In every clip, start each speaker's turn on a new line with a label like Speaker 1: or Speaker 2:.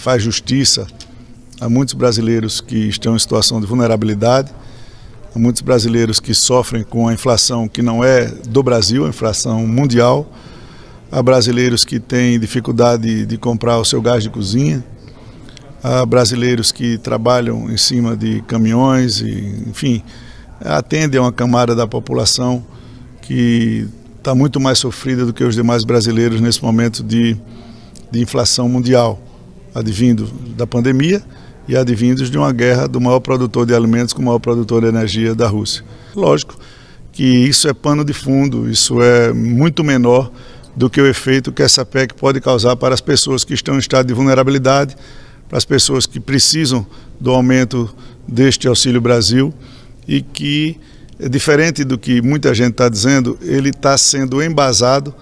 Speaker 1: faz justiça a muitos brasileiros que estão em situação de vulnerabilidade, a muitos brasileiros que sofrem com a inflação que não é do Brasil, a inflação mundial, a brasileiros que têm dificuldade de comprar o seu gás de cozinha, a brasileiros que trabalham em cima de caminhões, e, enfim, atendem a uma camada da população que está muito mais sofrida do que os demais brasileiros nesse momento de inflação mundial, advindo da pandemia e advindos de uma guerra do maior produtor de alimentos com o maior produtor de energia da Rússia. Lógico que isso é pano de fundo, isso é muito menor do que o efeito que essa PEC pode causar para as pessoas que estão em estado de vulnerabilidade, para as pessoas que precisam do aumento deste Auxílio Brasil e que, diferente do que muita gente está dizendo, ele está sendo embasado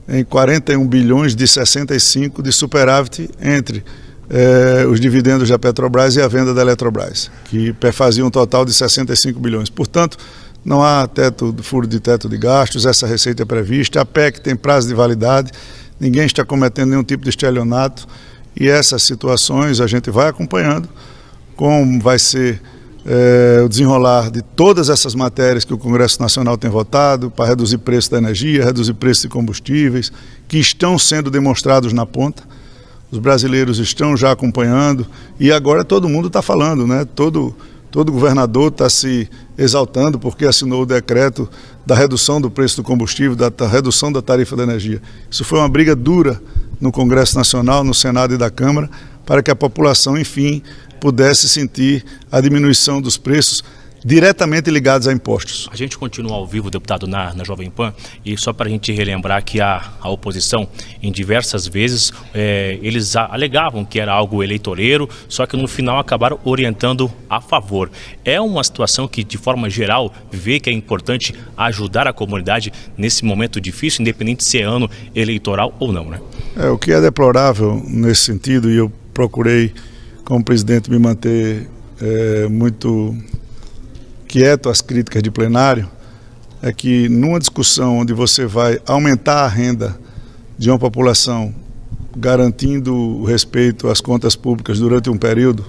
Speaker 1: em 41 bilhões de 65 de superávit entre os dividendos da Petrobras e a venda da Eletrobras, que faziam um total de 65 bilhões. Portanto, não há furo de teto de gastos, essa receita é prevista, a PEC tem prazo de validade, ninguém está cometendo nenhum tipo de estelionato e essas situações a gente vai acompanhando, como vai ser o desenrolar de todas essas matérias que o Congresso Nacional tem votado para reduzir preço da energia, reduzir preço de combustíveis, que estão sendo demonstrados na ponta. Os brasileiros estão já acompanhando e agora todo mundo está falando, né? Todo governador está se exaltando porque assinou o decreto da redução do preço do combustível, da redução da tarifa da energia. Isso foi uma briga dura no Congresso Nacional, no Senado e da Câmara, para que a população, enfim, pudesse sentir a diminuição dos preços diretamente ligados a impostos.
Speaker 2: A gente continua ao vivo, deputado, na Jovem Pan, e só para a gente relembrar que a oposição, em diversas vezes, eles alegavam que era algo eleitoreiro, só que no final acabaram orientando a favor. É uma situação que, de forma geral, vê que é importante ajudar a comunidade nesse momento difícil, independente de ser ano eleitoral ou não, né?
Speaker 1: O que é deplorável nesse sentido, e eu procurei, como presidente, me manter muito quieto às críticas de plenário, é que numa discussão onde você vai aumentar a renda de uma população, garantindo o respeito às contas públicas durante um período,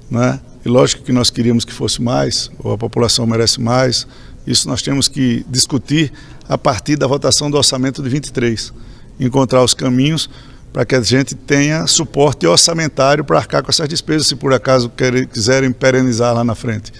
Speaker 1: né? E lógico que nós queríamos que fosse mais, ou a população merece mais, isso nós temos que discutir a partir da votação do orçamento de 23, encontrar os caminhos para que a gente tenha suporte orçamentário para arcar com essas despesas, se por acaso quiserem perenizar lá na frente.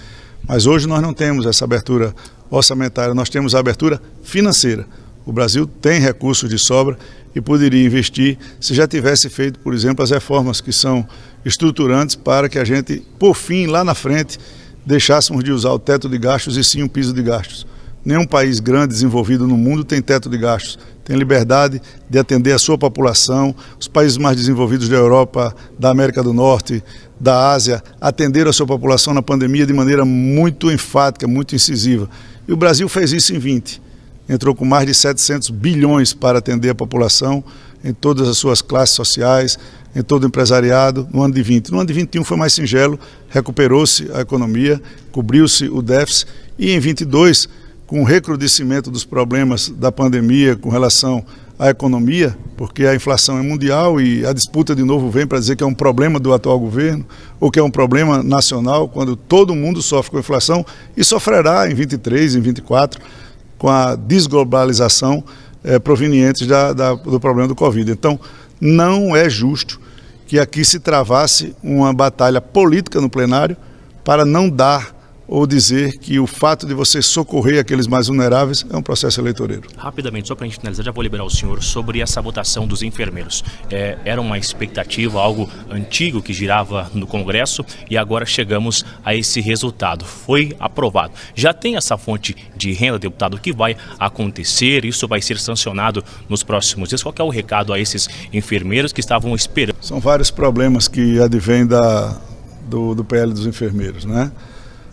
Speaker 1: Mas hoje nós não temos essa abertura orçamentária, nós temos a abertura financeira. O Brasil tem recursos de sobra e poderia investir se já tivesse feito, por exemplo, as reformas que são estruturantes para que a gente, por fim, lá na frente, deixássemos de usar o teto de gastos e sim o piso de gastos. Nenhum país grande, desenvolvido no mundo, tem teto de gastos. Tem liberdade de atender a sua população. Os países mais desenvolvidos da Europa, da América do Norte, da Ásia, atenderam a sua população na pandemia de maneira muito enfática, muito incisiva. E o Brasil fez isso em 20. Entrou com mais de 700 bilhões para atender a população em todas as suas classes sociais, em todo o empresariado, no ano de 20. No ano de 21 foi mais singelo, recuperou-se a economia, cobriu-se o déficit e em 22, com o recrudescimento dos problemas da pandemia com relação à economia, porque a inflação é mundial e a disputa de novo vem para dizer que é um problema do atual governo ou que é um problema nacional, quando todo mundo sofre com a inflação e sofrerá em 23, em 24, com a desglobalização proveniente do problema do Covid. Então, não é justo que aqui se travasse uma batalha política no plenário para não dar ou dizer que o fato de você socorrer aqueles mais vulneráveis é um processo eleitoreiro.
Speaker 2: Rapidamente, só para a gente finalizar, já vou liberar o senhor sobre essa votação dos enfermeiros. Era uma expectativa, algo antigo que girava no Congresso e agora chegamos a esse resultado. Foi aprovado. Já tem essa fonte de renda, deputado, que vai acontecer, isso vai ser sancionado nos próximos dias. Qual que é o recado a esses enfermeiros que estavam esperando?
Speaker 1: São vários problemas que advêm do PL dos enfermeiros, né?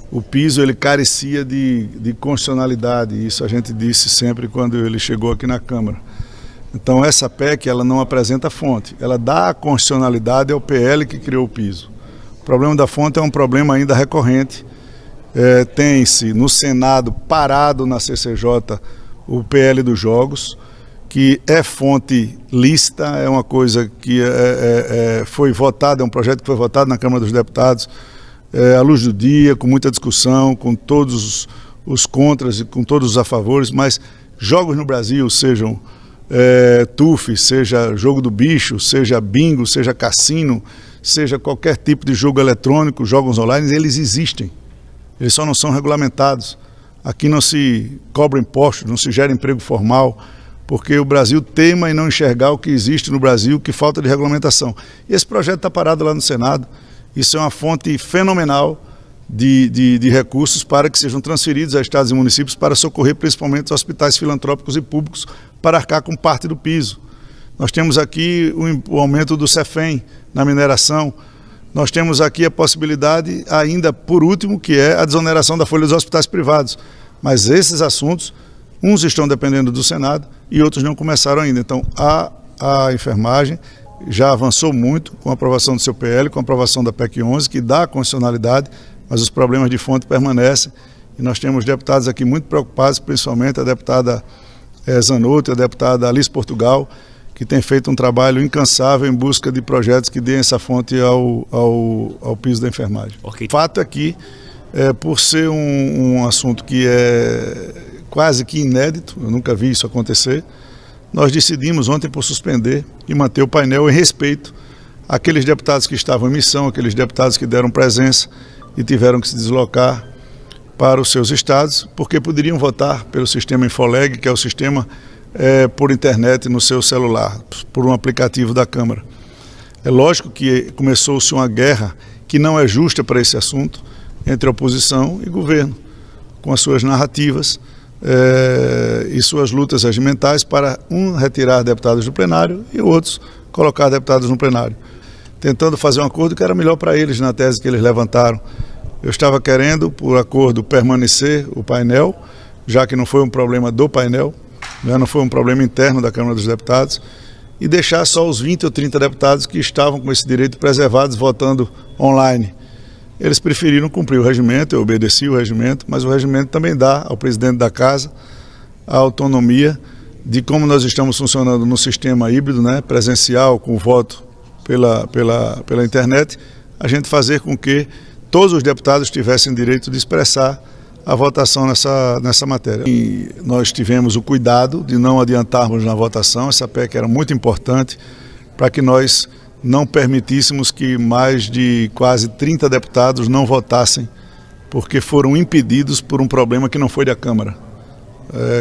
Speaker 1: O piso ele carecia de constitucionalidade, isso a gente disse sempre quando ele chegou aqui na Câmara. Então essa PEC ela não apresenta fonte, ela dá a constitucionalidade ao PL que criou o piso. O problema da fonte é um problema ainda recorrente, tem-se no Senado parado na CCJ o PL dos jogos que é fonte lícita, é uma coisa que foi votada, é um projeto que foi votado na Câmara dos Deputados, à luz do dia, com muita discussão, com todos os contras e com todos os a favores, mas jogos no Brasil, sejam TUF, seja jogo do bicho, seja bingo, seja cassino, seja qualquer tipo de jogo eletrônico, jogos online, eles existem. Eles só não são regulamentados. Aqui não se cobra impostos, não se gera emprego formal, porque o Brasil teima em não enxergar o que existe no Brasil, que falta de regulamentação. E esse projeto está parado lá no Senado. Isso é uma fonte fenomenal de recursos para que sejam transferidos a estados e municípios para socorrer principalmente os hospitais filantrópicos e públicos para arcar com parte do piso. Nós temos aqui o aumento do CEFEM na mineração. Nós temos aqui a possibilidade ainda, por último, que é a desoneração da folha dos hospitais privados. Mas esses assuntos, uns estão dependendo do Senado e outros não começaram ainda. Então, a enfermagem já avançou muito com a aprovação do seu PL, com a aprovação da PEC 11, que dá a constitucionalidade, mas os problemas de fonte permanecem. E nós temos deputados aqui muito preocupados, principalmente a deputada Zanotto e a deputada Alice Portugal, que tem feito um trabalho incansável em busca de projetos que deem essa fonte ao piso da enfermagem. Okay. O fato é que, por ser um assunto que é quase que inédito, eu nunca vi isso acontecer, nós decidimos ontem por suspender e manter o painel em respeito àqueles deputados que estavam em missão, aqueles deputados que deram presença e tiveram que se deslocar para os seus estados, porque poderiam votar pelo sistema Infoleg, que é o sistema por internet no seu celular, por um aplicativo da Câmara. É lógico que começou-se uma guerra que não é justa para esse assunto entre oposição e governo, com as suas narrativas e suas lutas regimentais para retirar deputados do plenário e outros colocar deputados no plenário, tentando fazer um acordo que era melhor para eles na tese que eles levantaram. Eu estava querendo, por acordo, permanecer o painel, já que não foi um problema do painel, não foi um problema interno da Câmara dos Deputados, e deixar só os 20 ou 30 deputados que estavam com esse direito preservados votando online. Eles preferiram cumprir o regimento, eu obedeci o regimento, mas o regimento também dá ao presidente da casa a autonomia de como nós estamos funcionando no sistema híbrido, presencial, com voto pela internet, a gente fazer com que todos os deputados tivessem direito de expressar a votação nessa matéria. E nós tivemos o cuidado de não adiantarmos na votação. Essa PEC era muito importante para que nós não permitíssemos que mais de quase 30 deputados não votassem, porque foram impedidos por um problema que não foi da Câmara.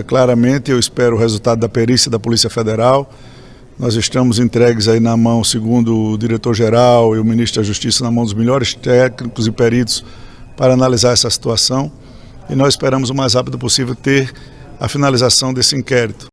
Speaker 1: Claramente eu espero o resultado da perícia da Polícia Federal. Nós estamos entregues aí na mão, segundo o diretor-geral e o ministro da Justiça, na mão dos melhores técnicos e peritos para analisar essa situação. E nós esperamos o mais rápido possível ter a finalização desse inquérito.